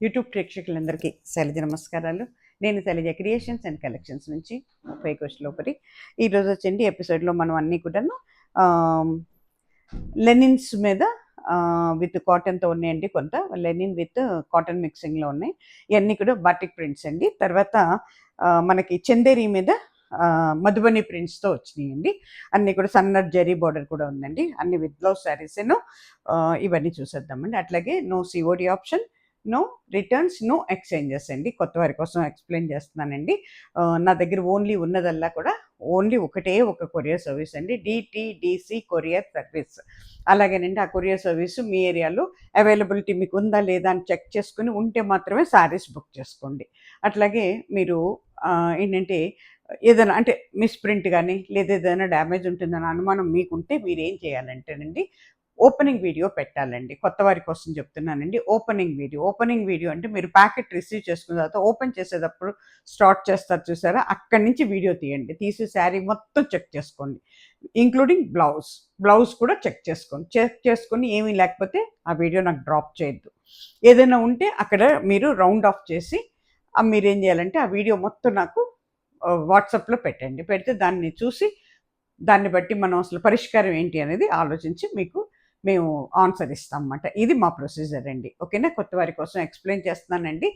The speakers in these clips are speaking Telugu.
యూట్యూబ్ ప్రేక్షకులందరికీ శైలజ నమస్కారాలు. నేను శైలజ క్రియేషన్స్ అండ్ కలెక్షన్స్ నుంచి లోపలి ఈరోజు వచ్చండి ఎపిసోడ్లో మనం అన్నీ కూడాను లెనిన్స్ మీద విత్ కాటన్తో ఉన్నాయండి. కొంత లెనిన్ విత్ కాటన్ మిక్సింగ్లో ఉన్నాయి. ఇవన్నీ కూడా బాటిక్ ప్రింట్స్ అండి. తర్వాత మనకి చందేరి మీద మధుబని ప్రింట్స్తో వచ్చినాయండి. అన్నీ కూడా సన్నర్ జరీ బార్డర్ కూడా ఉందండి. అన్ని విత్ బ్లౌజ్ శారీస్ ఇవన్నీ చూసేద్దామండి. అట్లాగే no COD option, no returns, no exchanges అండి. కొత్త వారి కోసం ఎక్స్ప్లెయిన్ చేస్తున్నానండి. నా దగ్గర ఓన్లీ ఉన్నదల్లా కూడా ఓన్లీ ఒకటే ఒక కొరియర్ సర్వీస్ అండి, డిటిడిసి కొరియర్ సర్వీస్. అలాగేనండి ఆ కొరియర్ సర్వీసు మీ ఏరియాలో అవైలబిలిటీ మీకు ఉందా లేదా అని చెక్ చేసుకుని ఉంటే మాత్రమే శారీస్ బుక్ చేసుకోండి. అట్లాగే మీరు ఏంటంటే ఏదైనా అంటే మిస్ప్రింట్ కానీ లేదా ఏదైనా డ్యామేజ్ ఉంటుందని అనుమానం మీకుంటే మీరు ఏం చేయాలంటేనండి ఓపెనింగ్ వీడియో పెట్టాలండి. కొత్త వారి కోసం చెప్తున్నానండి. ఓపెనింగ్ వీడియో అంటే మీరు ప్యాకెట్ రిసీవ్ చేసుకున్న తర్వాత ఓపెన్ చేసేటప్పుడు స్టార్ట్ చేస్తారు చూసారా, అక్కడి నుంచి వీడియో తీయండి. తీసి శారీ మొత్తం చెక్ చేసుకోండి, ఇంక్లూడింగ్ బ్లౌజ్ కూడా చెక్ చేసుకొని ఏమీ లేకపోతే ఆ వీడియో నాకు డ్రాప్ చేయొద్దు. ఏదైనా ఉంటే అక్కడ మీరు రౌండ్ ఆఫ్ చేసి మీరేం చేయాలంటే ఆ వీడియో మొత్తం నాకు వాట్సాప్లో పెట్టండి. పెడితే దాన్ని చూసి దాన్ని బట్టి మనం అసలు పరిష్కారం ఏంటి అనేది ఆలోచించి మీకు మేము ఆన్సర్ ఇస్తాం అన్నమాట. ఇది మా ప్రొసీజర్ అండి. ఓకేనా, కొత్త వారి కోసం ఎక్స్ప్లెయిన్ చేస్తున్నానండి,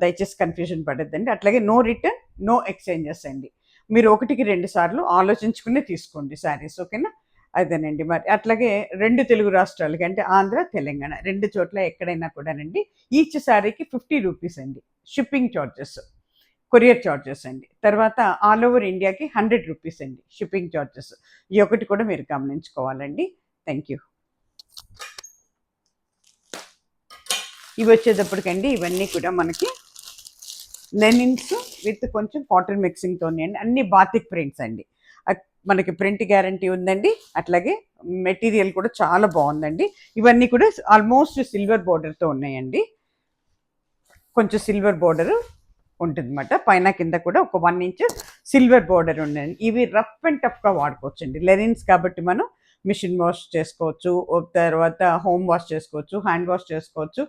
దయచేసి కన్ఫ్యూజన్ పడద్దండి. అట్లాగే నో రిటర్న్, నో ఎక్స్చేంజెస్ అండి. మీరు 1-2 సార్లు ఆలోచించుకుని తీసుకోండి శారీస్. ఓకేనా, అదేనండి. మరి అట్లాగే 2 తెలుగు రాష్ట్రాలకి అంటే ఆంధ్ర, తెలంగాణ 2 చోట్ల ఎక్కడైనా కూడానండి ఈచ్ శారీకి 50 రూపీస్ అండి షిప్పింగ్ ఛార్జెస్, కొరియర్ ఛార్జెస్ అండి. తర్వాత ఆల్ ఓవర్ ఇండియాకి 100 రూపీస్ అండి షిప్పింగ్ ఛార్జెస్. ఈ ఒకటి కూడా మీరు గమనించుకోవాలండి. Thank you. ఇవి వచ్చేటప్పటికండి ఇవన్నీ కూడా మనకి లెనిన్స్ విత్ కొంచెం కాటన్ మిక్సింగ్తోనే అండి. అన్ని బాతిక్ ప్రింట్స్ అండి. మనకి ప్రింట్ గ్యారంటీ ఉందండి. అట్లాగే మెటీరియల్ కూడా చాలా బాగుందండి. ఇవన్నీ కూడా ఆల్మోస్ట్ సిల్వర్ బోర్డర్తో ఉన్నాయండి. కొంచెం సిల్వర్ బోర్డర్ ఉంటుందన్నమాట. పైన కింద కూడా ఒక 1 ఇంచ్ సిల్వర్ బోర్డర్ ఉండండి. ఇవి రఫ్ అండ్ టఫ్గా వాడుకోవచ్చు అండి. లెనిన్స్ కాబట్టి మనం మిషన్ వాష్ చేసుకోవచ్చు, తర్వాత హోమ్ వాష్ చేసుకోవచ్చు, హ్యాండ్ వాష్ చేసుకోవచ్చు.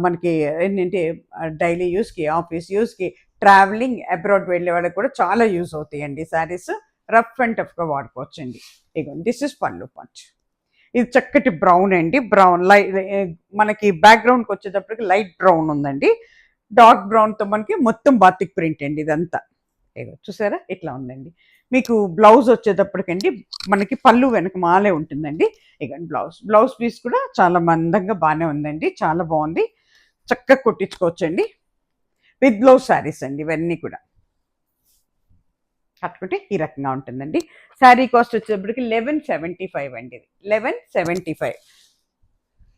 మనకి ఏంటంటే డైలీ యూస్కి, ఆఫీస్ యూస్కి, ట్రావెలింగ్ అబ్రాడ్ వెళ్ళే వాళ్ళకి కూడా చాలా యూజ్ అవుతాయండి శారీస్. రఫ్ అండ్ టఫ్గా వాడుకోవచ్చు అండి. ఇగోండి, దిస్ ఇస్ పళ్ళు పార్ట్. ఇది చక్కటి బ్రౌన్ అండి. బ్రౌన్ మనకి బ్యాక్గ్రౌండ్కి వచ్చేటప్పటికి లైట్ బ్రౌన్ ఉందండి. డార్క్ బ్రౌన్తో మనకి మొత్తం బాతిక్ ప్రింట్ అండి ఇదంతా. చూసారా ఇట్లా ఉందండి. మీకు బ్లౌజ్ వచ్చేటప్పటికండి మనకి పళ్ళు వెనక మాలే ఉంటుందండి. ఇక బ్లౌజ్ పీస్ కూడా చాలా మందంగా బాగానే ఉందండి, చాలా బాగుంది. చక్కగా కుట్టించుకోవచ్చండి. విత్ బ్లౌజ్ శారీస్ అండి ఇవన్నీ కూడా. కట్టుకుంటే ఈ రకంగా ఉంటుందండి. శారీ కాస్ట్ వచ్చేటప్పటికి 1175 అండి. ఇది 1175.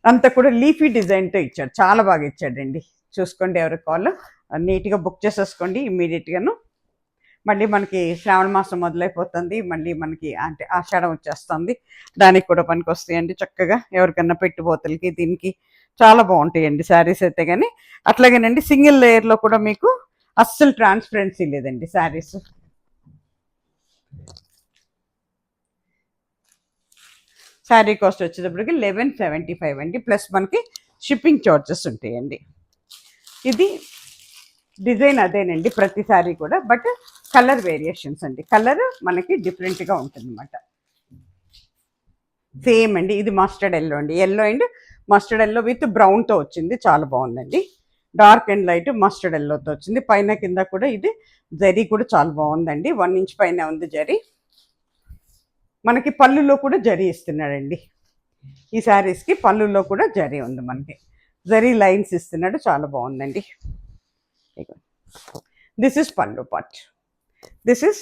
అంతా కూడా లీఫీ డిజైన్తో ఇచ్చాడు, చాలా బాగా ఇచ్చాడండి. చూసుకోండి, ఎవరికి కావాలో నీట్గా బుక్ చేసేసుకోండి ఇమ్మీడియట్గాను. మళ్ళీ మనకి శ్రావణ మాసం మొదలైపోతుంది, మళ్ళీ మనకి అంటే ఆషాఢం వచ్చేస్తుంది, దానికి కూడా పనికి వస్తాయండి చక్కగా. ఎవరికన్నా పెట్టుబోతలకి దీనికి చాలా బాగుంటాయండి శారీస్ అయితే. కానీ అట్లాగేనండి సింగిల్ లేయర్లో కూడా మీకు అస్సలు ట్రాన్స్పరెన్సీ లేదండి శారీస్. శారీ కాస్ట్ వచ్చేటప్పటికి 1175 అండి. ప్లస్ మనకి షిప్పింగ్ ఛార్జెస్ ఉంటాయండి. ఇది డిజైన్ అదేనండి ప్రతి శారీ కూడా, బట్ కలర్ వేరియేషన్స్ అండి. కలర్ మనకి డిఫరెంట్గా ఉంటుంది అన్నమాట. సేమ్ అండి. ఇది మస్టర్డ్ ఎల్లో అండి. Yellow and mustard yellow with బ్రౌన్తో వచ్చింది, చాలా బాగుందండి. డార్క్ అండ్ లైట్ మస్టర్డ్ ఎల్లోతో వచ్చింది. పైన కింద కూడా ఇది జరీ కూడా చాలా బాగుందండి. 1 ఇంచ్ పైన ఉంది జరీ. మనకి పళ్ళులో కూడా జరీ ఇస్తున్నాడండి. ఈ శారీస్కి పళ్ళులో కూడా జరీ ఉంది, మనకి జరీ లైన్స్ ఇస్తున్నాడు, చాలా బాగుందండి. దిస్ ఇస్ పళ్ళు part. This is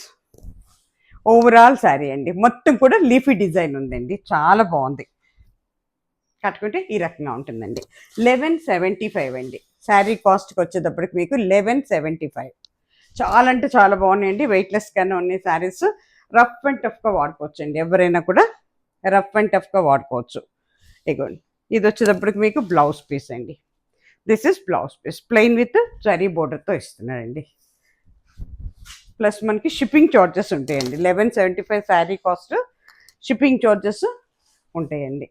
overall sari అండి. మొత్తం కూడా లీఫీ డిజైన్ ఉందండి, చాలా బాగుంది. కట్టుకుంటే ఈ రకంగా ఉంటుందండి. 1175 అండి. శారీ కాస్ట్కి వచ్చేటప్పటికి మీకు 1175. చాలా అంటే చాలా బాగున్నాయండి. వెయిట్లెస్గానే ఉన్నాయి శారీస్. రఫ్ అండ్ టఫ్గా వాడుకోవచ్చు అండి, ఎవరైనా కూడా రఫ్ అండ్ టఫ్గా వాడుకోవచ్చు. ఇగోండి, ఇది వచ్చేటప్పటికి మీకు బ్లౌజ్ పీస్ అండి. This is blouse piece, plain with zari బోర్డర్తో ఇస్తున్నాడండి. ప్లస్ మనకి షిప్పింగ్ ఛార్జెస్ ఉంటాయండి. 1175 శారీ కాస్ట్, షిప్పింగ్ ఛార్జెస్ ఉంటాయండి.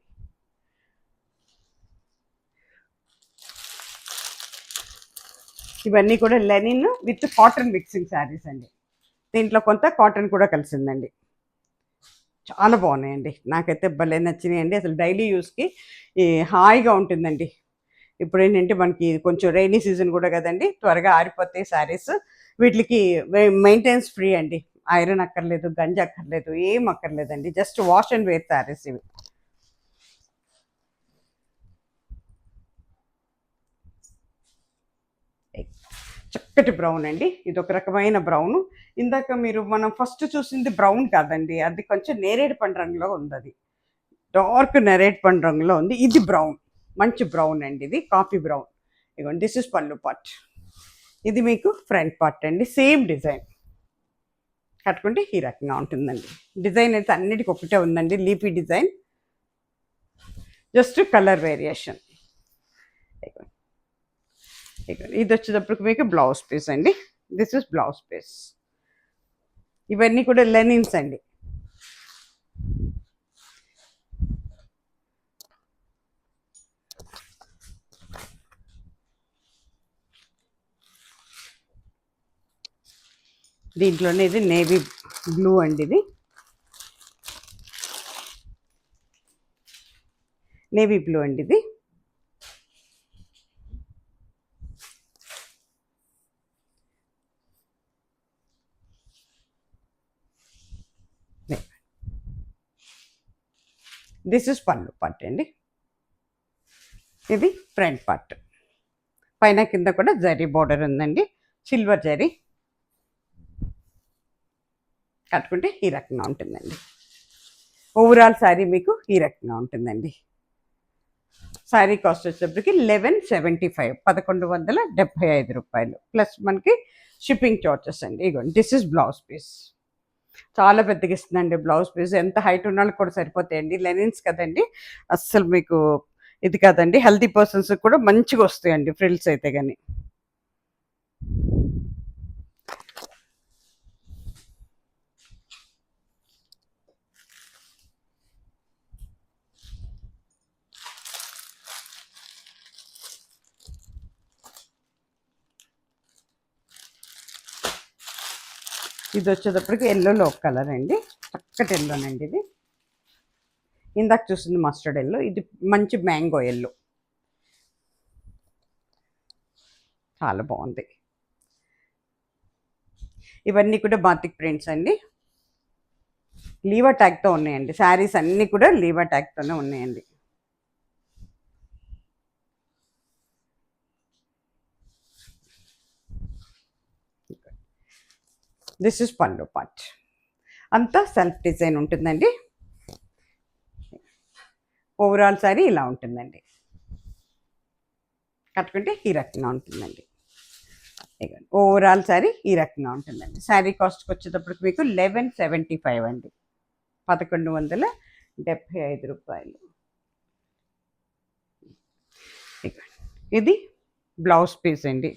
ఇవన్నీ కూడా linen with cotton mixing saris అండి. దీంట్లో కొంత కాటన్ కూడా కలిసిందండి. చాలా బాగున్నాయండి, నాకైతే భలే నచ్చినాయండి. అసలు డైలీ యూస్కి హాయిగా ఉంటుందండి. ఇప్పుడు ఏంటంటే మనకి కొంచెం రైనీ సీజన్ కూడా కదండి, త్వరగా ఆరిపోతాయి శారీస్. వీటికి మెయింటెనెన్స్ ఫ్రీ అండి, ఐరన్ అక్కర్లేదు, గంజి అక్కర్లేదు, ఏం అక్కర్లేదండి. Just wash and wear saris ఇవి. చక్కటి బ్రౌన్ అండి, ఇది ఒక రకమైన బ్రౌన్. ఇందాక మనం ఫస్ట్ చూసింది బ్రౌన్ కాదండి, అది కొంచెం నేరేడు పండు రంగులో ఉంది. అది డార్క్ నేరేడు పండు రంగులో ఉంది. ఇది బ్రౌన్, మంచి బ్రౌన్ అండి, ఇది కాఫీ బ్రౌన్. ఇదిగోండి, దిస్ ఇస్ పళ్ళు పార్ట్. ఇది మీకు ఫ్రంట్ పార్ట్ అండి. సేమ్ డిజైన్ కట్టుకుంటే ఈ రకంగా ఉంటుందండి. డిజైన్ అయితే అన్నిటికీ ఒకటే ఉందండి, leafy design, just colour variation. ఇది వచ్చేటప్పటికి మీకు బ్లౌజ్ పీస్ అండి. This is blouse piece. ఇవన్నీ కూడా లెనిన్స్ అండి. దీంట్లోనే ఇది నేవీ బ్లూ అండి, ఇది నేవీ బ్లూ అండి. ఇది దిస్ ఇస్ పళ్ళు పార్ట్ అండి. ఇది ఫ్రంట్ పార్ట్. పైన కింద కూడా జరీ బోర్డర్ ఉందండి, సిల్వర్ జరీ. కట్టుకుంటే ఈ రకంగా ఉంటుందండి. ఓవరాల్ శారీ మీకు ఈ రకంగా ఉంటుందండి. శారీ కాస్ట్ వచ్చేటప్పటికి 1175, 1175 రూపాయలు, ప్లస్ మనకి షిప్పింగ్ చార్జెస్ అండి. ఇగోండి, దిస్ ఇస్ బ్లౌజ్ పీస్. చాలా పెద్దగా ఇస్తుందండి బ్లౌజ్ పీస్, ఎంత హైట్ ఉన్న వాళ్ళకి కూడా సరిపోతాయండి. లెనిన్స్ కదండి, అస్సలు మీకు ఇది కాదండి, హెల్తీ పర్సన్స్ కూడా మంచిగా వస్తాయండి ఫ్రిల్స్ అయితే కానీ. ఇది వచ్చేటప్పటికి ఎల్లోలో ఒక కలర్ అండి, చక్కటి ఎల్లోనండి. ఇది ఇందాక చూసింది మస్టర్డ్ ఎల్లో, ఇది మంచి మ్యాంగో ఎల్లో, చాలా బాగుంది. ఇవన్నీ కూడా బాతిక్ ప్రింట్స్ అండి, లీవా ట్యాగ్తో ఉన్నాయండి. శారీస్ అన్నీ కూడా లీవా ట్యాగ్తోనే ఉన్నాయండి. దిస్ ఇస్ పళ్ళు పార్ట్. అంతా సెల్ఫ్ డిజైన్ ఉంటుందండి. ఓవరాల్ శారీ ఇలా ఉంటుందండి, కట్టుకుంటే ఈ రకంగా ఉంటుందండి. ఓవరాల్ శారీ ఈ రకంగా ఉంటుందండి. శారీ కాస్ట్కి వచ్చేటప్పటికి మీకు 1175 అండి, 1175 రూపాయలు. ఇది బ్లౌజ్ పీస్ అండి.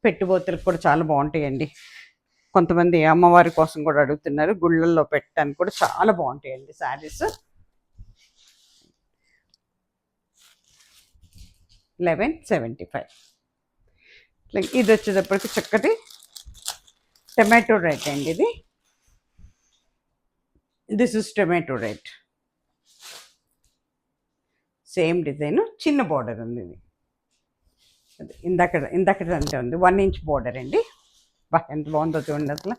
పెట్టుబోతులకు కూడా చాలా బాగుంటాయండి. కొంతమంది అమ్మవారి కోసం కూడా అడుగుతున్నారు, గుళ్ళల్లో పెట్టడానికి కూడా చాలా బాగుంటాయండి శారీస్. 1175. ఇది వచ్చేటప్పటికి చక్కటి టమాటో రెడ్ అండి. ఇది this is tomato red, same design, చిన్న బార్డర్ ఉంది. ఇది ఇందాక అంతే ఉంది, 1 ఇంచ్ బార్డర్ అండి. ఎంత బాగుందో చూడండి అసలు.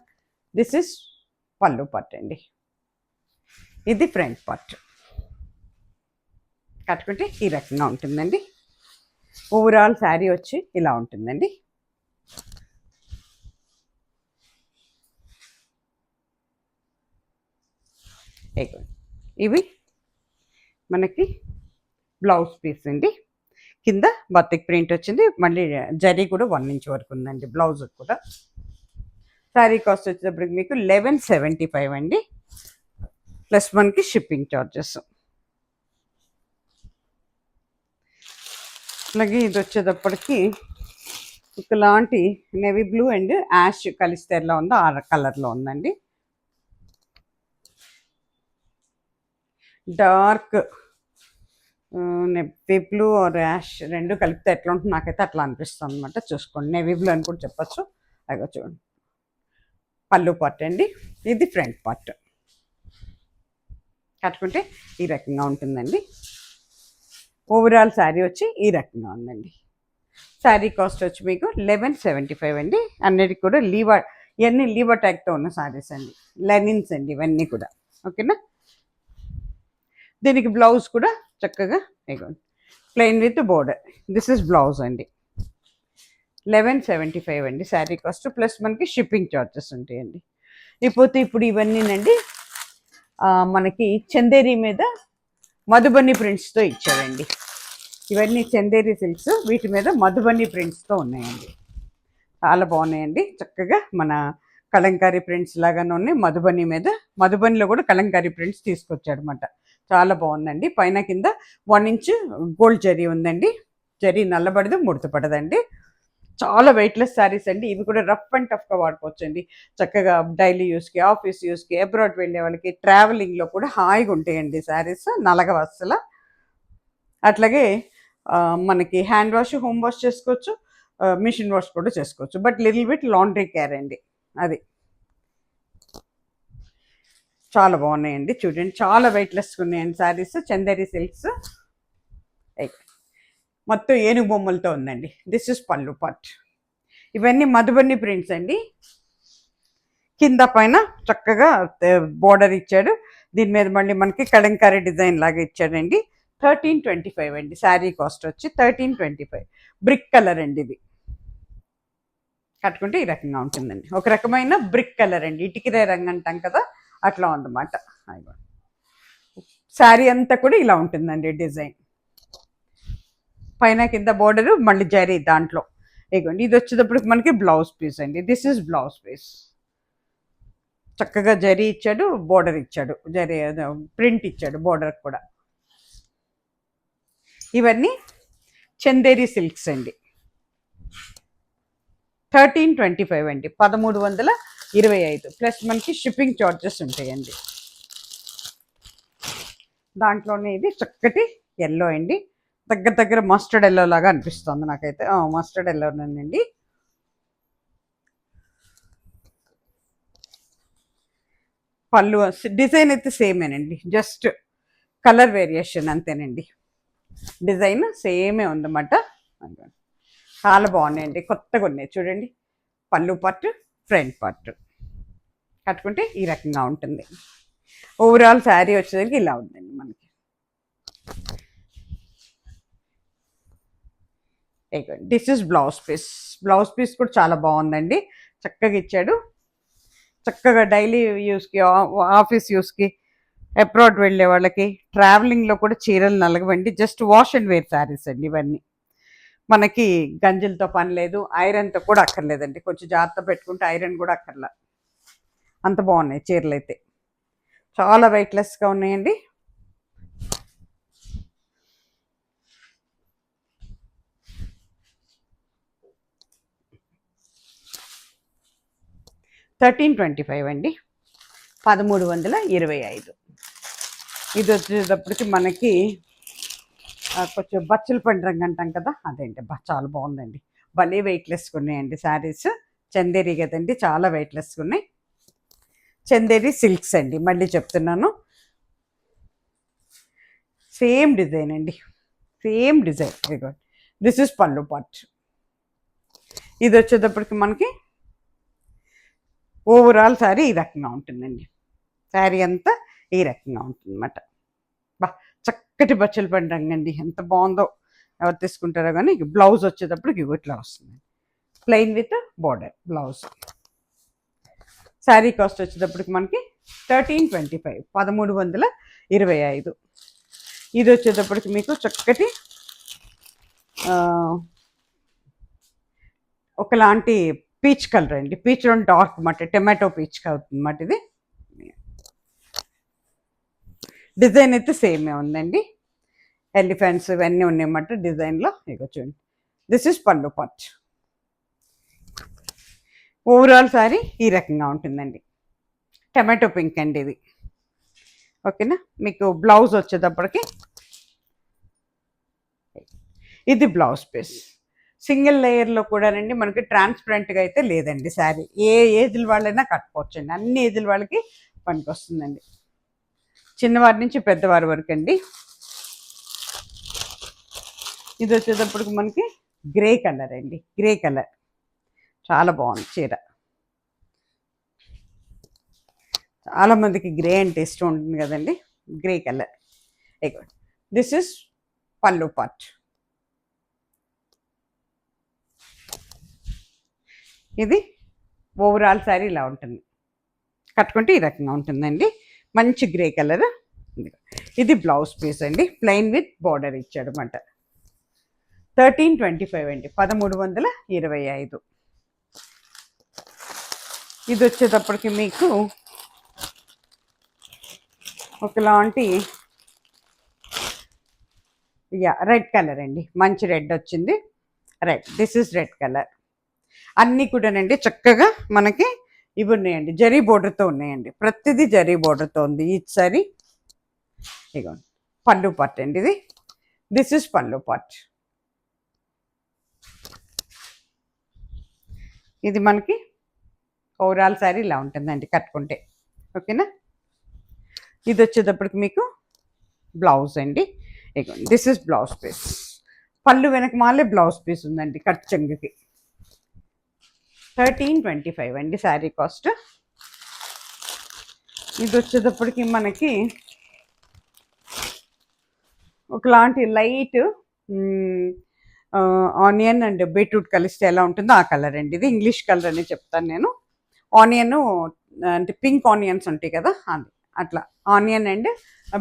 దిస్ ఇస్ పళ్ళు పార్ట్ అండి, ఇది ఫ్రంట్ పార్ట్. కట్టుకుంటే ఈ రకంగా ఉంటుందండి. ఓవరాల్ శారీ వచ్చి ఇలా ఉంటుందండి. ఇవి మనకి బ్లౌజ్ పీస్ అండి. కింద బతిక్ ప్రింట్ వచ్చింది, మళ్ళీ జరీ కూడా 1 ఇంచ్ వరకు ఉందండి బ్లౌజ్ కూడా. శారీ కాస్ట్ వచ్చేటప్పటికి మీకు 1175 అండి, ప్లస్ మనకి షిప్పింగ్ చార్జెస్. అలాగే ఇది వచ్చేటప్పటికి ఒకలాంటి నేవీ బ్లూ అండ్ యాష్ కలిస్తే ఎలా ఉందో ఆ కలర్లో ఉందండి. Dark navy blue or ash రెండు కలిపితే ఎట్లా ఉంటుంది నాకైతే అట్లా అనిపిస్తుంది అనమాట. చూసుకోండి, నెవీ బ్లూ అని కూడా చెప్పచ్చు. అదిగో చూడండి, పళ్ళు పార్ట్ అండి, ఇది ఫ్రంట్ పార్ట్. కట్టుకుంటే ఈ రకంగా ఉంటుందండి. ఓవరాల్ శారీ వచ్చి ఈ రకంగా ఉందండి. శారీ కాస్ట్ వచ్చి మీకు 1175 అండి. అన్నిటికి కూడా ఇవన్నీ లీవర్ ట్యాగ్తో ఉన్న శారీస్ అండి, లెనిన్స్ అండి ఇవన్నీ కూడా. ఓకేనా, దీనికి బ్లౌజ్ కూడా చక్కగా plain with border. This is blouse అండి. 1175 అండి శారీ కాస్ట్, ప్లస్ మనకి షిప్పింగ్ ఛార్జెస్ ఉంటాయండి. ఇప్పుడు ఇవన్నీనండి మనకి చందేరి మీద మధుబని ప్రింట్స్తో ఇచ్చారండి. ఇవన్నీ చందేరి సిల్క్స్, వీటి మీద మధుబని ప్రింట్స్తో ఉన్నాయండి. చాలా బాగున్నాయండి. చక్కగా మన కలంకారీ ప్రింట్స్ లాగానే ఉన్నాయి. మధుబనిలో కూడా కలంకారీ ప్రింట్స్ తీసుకొచ్చాడు అనమాట. చాలా బాగుందండి. పైన కింద 1 ఇంచ్ గోల్డ్ జరీ ఉందండి. జరీ నల్లబడదు, ముడత పడదండి. చాలా వెయిట్లెస్ శారీస్ అండి. ఇవి కూడా రఫ్ అండ్ టఫ్గా వాడుకోవచ్చండి. చక్కగా డైలీ యూస్కి, ఆఫీస్ యూస్కి, అబ్రాడ్ వెళ్ళే వాళ్ళకి, ట్రావెలింగ్లో కూడా హాయిగా ఉంటాయండి శారీస్, నలగవ అస్సలు. అట్లాగే మనకి హ్యాండ్ వాష్, హోమ్ వాష్ చేసుకోవచ్చు, మిషన్ వాష్ కూడా చేసుకోవచ్చు. But little bit laundry care అండి. అది చాలా బాగున్నాయండి. చూడండి, చాలా వెయిట్లెస్గా ఉన్నాయండి శారీస్. చందేరి సిల్క్స్ మొత్తం ఏనుగు బొమ్మలతో ఉందండి. దిస్ ఇస్ పళ్ళు పార్ట్. ఇవన్నీ మధుబని ప్రింట్స్ అండి. కింద పైన చక్కగా బోర్డర్ ఇచ్చాడు. దీని మీద మళ్ళీ మనకి కలంకారీ డిజైన్ లాగా ఇచ్చాడండి. 1325 అండి శారీ కాస్ట్ వచ్చి 1325. బ్రిక్ కలర్ అండి ఇది. కట్టుకుంటే ఈ రకంగా ఉంటుందండి. ఒక రకమైన బ్రిక్ కలర్ అండి, ఇటుకిరే రంగు అంటాం కదా, అట్లా ఉందన్నమాట. శారీ అంతా కూడా ఇలా ఉంటుందండి డిజైన్. పైన కింద బోర్డరు, మళ్ళీ జరీ దాంట్లో. ఇగోండి, ఇది వచ్చేటప్పుడు మనకి బ్లౌజ్ పీస్ అండి. This is blouse piece. చక్కగా జరీ ఇచ్చాడు, బోర్డర్ ఇచ్చాడు, జరీ ప్రింట్ ఇచ్చాడు బోర్డర్ కూడా. ఇవన్నీ చందేరి సిల్క్స్ అండి. 1325 అండి, 1325, ప్లస్ మనకి షిప్పింగ్ ఛార్జెస్ ఉంటాయండి. దాంట్లోనే ఇది చక్కటి ఎల్లో అండి, దగ్గర మస్టర్డ్ ఎల్లో లాగా అనిపిస్తుంది నాకైతే. మస్టర్డ్ ఎల్లోనండి. పళ్ళు డిజైన్ అయితే సేమేనండి, జస్ట్ కలర్ వేరియేషన్ అంతేనండి. డిజైన్ సేమే ఉందన్నమాట. చాలా బాగున్నాయండి, కొత్తగా ఉన్నాయి. చూడండి, పళ్ళు పార్ట్, ఫ్రంట్ పార్ట్. కట్టుకుంటే ఈ రకంగా ఉంటుంది. ఓవరాల్ శారీ వచ్చేసరికి ఇలా ఉందండి మనకి. This is blouse piece. Blouse piece కూడా చాలా బాగుందండి, చక్కగా ఇచ్చాడు. చక్కగా డైలీ యూస్కి, ఆఫీస్ యూస్కి, అబ్రాడ్ వెళ్ళే వాళ్ళకి, ట్రావెలింగ్లో కూడా చీరలు నలగవండి. Just wash and wear saris అండి ఇవన్నీ. మనకి గంజలతో పని లేదు, ఐరన్తో కూడా అక్కర్లేదండి. కొంచెం జాగ్రత్త పెట్టుకుంటే ఐరన్ కూడా అక్కర్లా. అంత బాగున్నాయి చీరలు అయితే. చాలా వెయిట్లెస్గా ఉన్నాయండి. $1325 అండి, 1325. ఇది వచ్చేటప్పటికి మనకి కొంచెం బచ్చల పండు రంగు అంటాం కదా, అదేంటి చాలా బాగుందండి. భలే వెయిట్లెస్గా ఉన్నాయండి శారీస్. చందేరి కదండి, చాలా వెయిట్లెస్గా ఉన్నాయి. చందేరి సిల్క్స్ అండి, మళ్ళీ చెప్తున్నాను. సేమ్ డిజైన్ అండి, సేమ్ డిజైన్. దిస్ ఇస్ పళ్ళు పార్ట్. ఇది వచ్చేటప్పటికి మనకి ఓవరాల్ శారీ ఈ రకంగా ఉంటుందండి. శారీ అంతా ఈ రకంగా ఉంటుందన్నమాట. చక్కటి బచ్చల పండు రంగు అండి, ఎంత బాగుందో. ఎవరు తీసుకుంటారో కానీ. బ్లౌజ్ వచ్చేటప్పటికి ఇట్లా వస్తుంది, plain with border blouse. Sari cost వచ్చేటప్పటికి మనకి 1325, 1325. ఇది వచ్చేటప్పటికి మీకు చక్కటి ఒకలాంటి పీచ్ కలర్ అండి, పీచ్లో డార్క్ మాట, టొమాటో పీచ్ అవుతుంది అన్నమాట. ఇది డిజైన్ అయితే సేమే ఉందండి. ఎలిఫెంట్స్ ఇవన్నీ ఉన్నాయన్నమాట డిజైన్లో. చూడండి, దిస్ ఇస్ పళ్ళు పార్ట్. ఓవరాల్ శారీ ఈ రకంగా ఉంటుందండి. టమాటో పింక్ అండి ఇది. ఓకేనా, మీకు బ్లౌజ్ వచ్చేటప్పటికి ఇది బ్లౌజ్ పీస్. సింగిల్ లేయర్లో కూడానండి మనకి ట్రాన్స్పరెంట్గా అయితే లేదండి శారీ. ఏ ఏజ్ల వాళ్ళైనా కట్టుకోవచ్చండి, అన్ని ఏజ్ల వాళ్ళకి పనికి వస్తుందండి, చిన్నవారి నుంచి పెద్దవారి వరకు అండి. ఇది వచ్చేటప్పటికి మనకి గ్రే కలర్ అండి, గ్రే కలర్ చాలా బాగుంది చీర. చాలా మందికి గ్రే అంటే ఇష్టం ఉంటుంది కదండి, గ్రే కలర్. దిస్ ఇస్ పళ్ళు పార్ట్. ఇది ఓవరాల్ శారీ ఇలా ఉంటుంది, కట్టుకుంటే ఈ రకంగా ఉంటుందండి, మంచి గ్రే కలర్. ఇది బ్లౌజ్ పీస్ అండి, ప్లెయిన్ విత్ బార్డర్ ఇచ్చాడు అనమాట. 1325 అండి, 1325. ఇది వచ్చేటప్పటికి మీకు ఒకలాంటి రెడ్ కలర్ అండి, మంచి రెడ్ వచ్చింది, red. This is red colour. అన్నీ కూడానండి చక్కగా మనకి ఇవి ఉన్నాయండి, జరీ బోర్డర్తో ఉన్నాయండి, ప్రతిదీ జరీ బోర్డర్తో ఉంది ఈ సారీ. ఇగోండి పళ్ళు పార్ట్ అండి ఇది. దిస్ ఇస్ పళ్ళు పార్ట్. ఇది మనకి ఓవరాల్ శారీ ఇలా ఉంటుందండి కట్టుకుంటే, ఓకేనా. ఇది వచ్చేటప్పటికి మీకు బ్లౌజ్ అండి. ఇగోండి దిస్ ఇస్ బ్లౌజ్ పీస్. పళ్ళు వెనక మాలే బ్లౌజ్ పీస్ ఉందండి కట్ చెంగుకి. 1325 అండి శారీ కాస్ట్. ఇది వచ్చేటప్పటికి మనకి ఒకలాంటి లైట్ ఆనియన్ అండ్ బీట్రూట్ కలిస్తే ఎలా ఉంటుందో ఆ కలర్ అండి ఇది. ఇంగ్లీష్ కలర్ అని చెప్తాను నేను. ఆనియన్ అంటే పింక్ ఆనియన్స్ ఉంటాయి కదా, అది అట్లా ఆనియన్ అండ్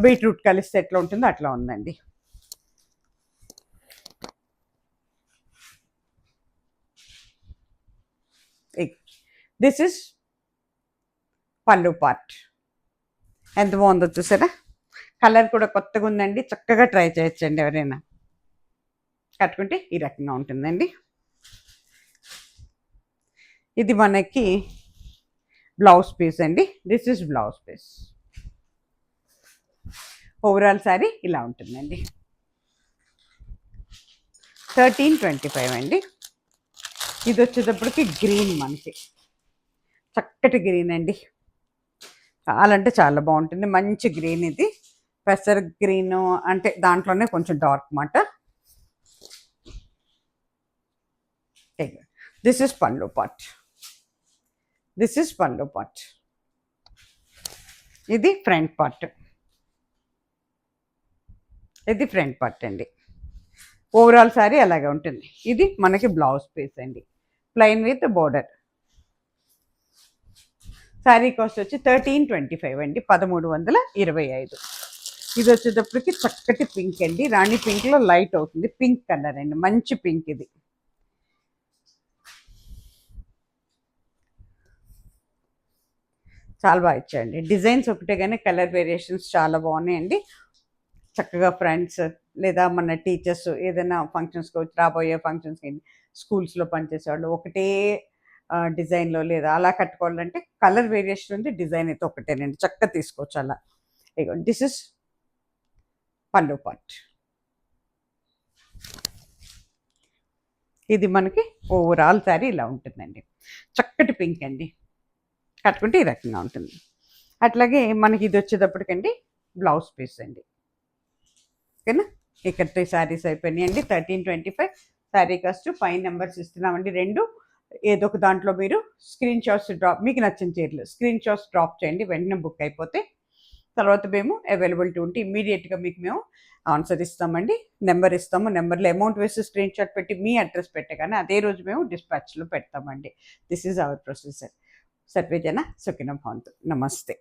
బీట్రూట్ కలిస్తే ఎట్లా ఉంటుందో అట్లా ఉందండి. దిస్ ఇస్ పళ్ళు పార్ట్. ఎంత బాగుందో చూసారా, కలర్ కూడా కొత్తగా ఉందండి, చక్కగా ట్రై చేయొచ్చండి ఎవరైనా. కట్టుకుంటే ఈ రకంగా ఉంటుందండి. ఇది మనకి బ్లౌజ్ పీస్ అండి. This is blouse piece. Overall sari ఇలా ఉంటుందండి. 1325 అండి. ఇది వచ్చేటప్పటికి గ్రీన్, మనకి చక్కటి గ్రీన్ అండి, చాలా అంటే చాలా బాగుంటుంది, మంచి గ్రీన్ ఇది. పెసర్ గ్రీన్ అంటే దాంట్లోనే కొంచెం డార్క్ మాట. దిస్ ఇస్ పళ్ళు పార్ట్. దిస్ ఇస్ పళ్ళు పార్ట్. ఇది ఫ్రంట్ పార్ట్. ఇది ఫ్రంట్ పార్ట్ అండి. ఓవరాల్ శారీ అలాగే ఉంటుంది. ఇది మనకి బ్లౌజ్ పీస్ అండి, plain with border. Sari cost వచ్చి 1325 అండి, 1325. ఇది వచ్చేటప్పటికి చక్కటి పింక్ అండి, రాణి పింక్లో లైట్ అవుతుంది, పింక్ కలర్ అండి, మంచి పింక్ ఇది. చాలా బాగా ఇచ్చాయండి, డిజైన్స్ ఒకటే కానీ కలర్ వేరియేషన్స్ చాలా బాగున్నాయండి. చక్కగా ఫ్రెండ్స్ లేదా మన టీచర్స్ ఏదైనా ఫంక్షన్స్కి వచ్చి, రాబోయే ఫంక్షన్స్కి, స్కూల్స్లో పనిచేసేవాళ్ళు ఒకటే డిజైన్లో లేదా అలా కట్టుకోవాలంటే కలర్ వేరియేషన్ ఉంది, డిజైన్ అయితే ఒకటేనండి, చక్కగా తీసుకోవచ్చు అలా. ఇగో దిస్ ఇస్ పళ్ళు పార్ట్. ఇది మనకి ఓవరాల్ శారీ ఇలా ఉంటుందండి, చక్కటి పింక్ అండి, కట్టుకుంటే ఈ రకంగా ఉంటుంది. అట్లాగే మనకి ఇది వచ్చేటప్పటికండి బ్లౌజ్ పీస్ అండి, ఓకేనా. ఇక్కడితో శారీస్ అయిపోయినాయి అండి. 1325 శారీ కాస్ట్. 5 నెంబర్స్ ఇస్తున్నామండి, రెండు ఏదో ఒక దాంట్లో మీరు స్క్రీన్ షాట్స్ డ్రాప్, మీకు నచ్చిన చీరలు స్క్రీన్ షాట్స్ డ్రాప్ చేయండి, వెంటనే బుక్ అయిపోతే తర్వాత మేము అవైలబిలిటీ ఉంటే ఇమ్మీడియట్గా మీకు మేము ఆన్సర్ ఇస్తామండి, నెంబర్ ఇస్తాము, నెంబర్లో అమౌంట్ వేసి స్క్రీన్ షాట్ పెట్టి మీ అడ్రస్ పెట్టగానే అదే రోజు మేము డిస్పాచ్లో పెడతామండి. This is our procedure. సర్వేజన సుఖినో భవంతు. నమస్తే.